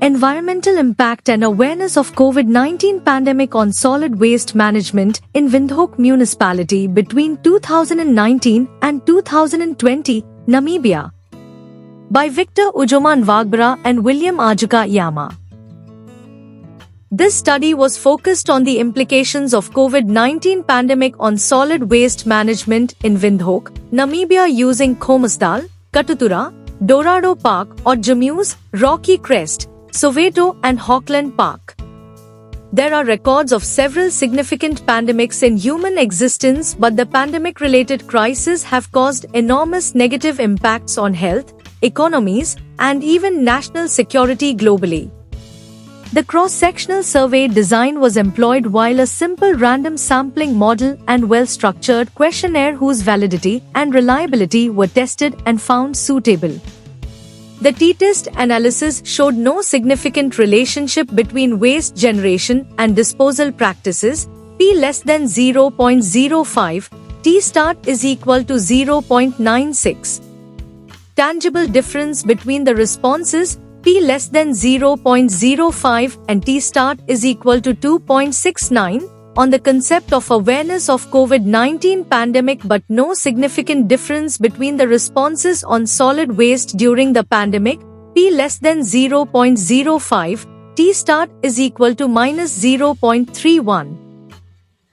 Environmental Impact and Awareness of COVID-19 Pandemic on Solid Waste Management in Windhoek Municipality between 2019 and 2020, Namibia. By Victor Ujoma Nwagbara and William Ajuka Yama. This study was focused on the implications of COVID-19 pandemic on solid waste management in Windhoek, Namibia using Khomasdal, Katutura, Dorado Park or Jameuse, Rocky Crest, Soweto and Hawkland Park. There are records of several significant pandemics in human existence, but the pandemic-related crises have caused enormous negative impacts on health, economies, and even national security globally. The cross-sectional survey design was employed while a simple random sampling model and well-structured questionnaire whose validity and reliability were tested and found suitable. The t-test analysis showed no significant relationship between waste generation and disposal practices, p less than 0.05, t-start is equal to 0.96. Tangible difference between the responses, p less than 0.05 and t-start is equal to 2.69, on the concept of awareness of COVID-19 pandemic but no significant difference between the responses on solid waste during the pandemic, p less than 0.05, t-start is equal to minus 0.31.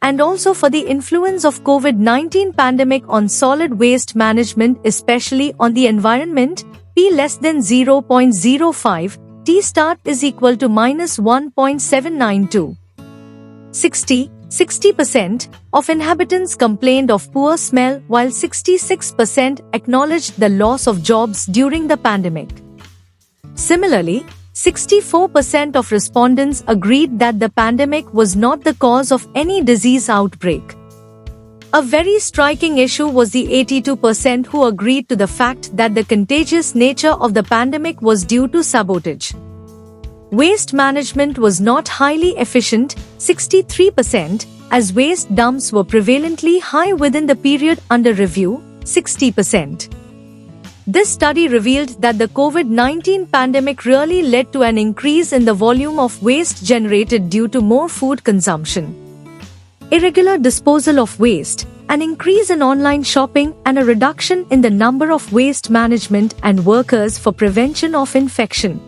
And also for the influence of COVID-19 pandemic on solid waste management, especially on the environment, p less than 0.05, t-start is equal to minus 1.792. 60% of inhabitants complained of poor smell while 66% acknowledged the loss of jobs during the pandemic. Similarly, 64% of respondents agreed that the pandemic was not the cause of any disease outbreak. A very striking issue was the 82% who agreed to the fact that the contagious nature of the pandemic was due to sabotage. Waste management was not highly efficient, 63%, as waste dumps were prevalently high within the period under review, 60%. This study revealed that the COVID-19 pandemic really led to an increase in the volume of waste generated due to more food consumption, irregular disposal of waste, an increase in online shopping and a reduction in the number of waste management and workers for prevention of infection.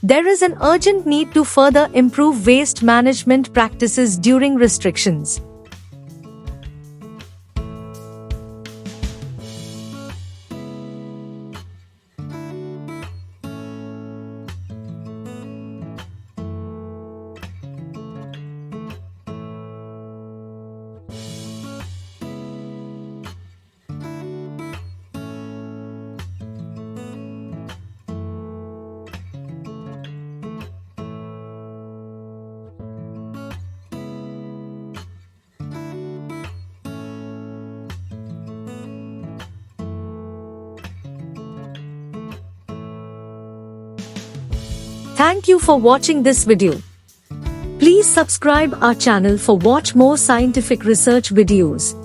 There is an urgent need to further improve waste management practices during restrictions. Thank you for watching this video. Please subscribe our channel for watch more scientific research videos.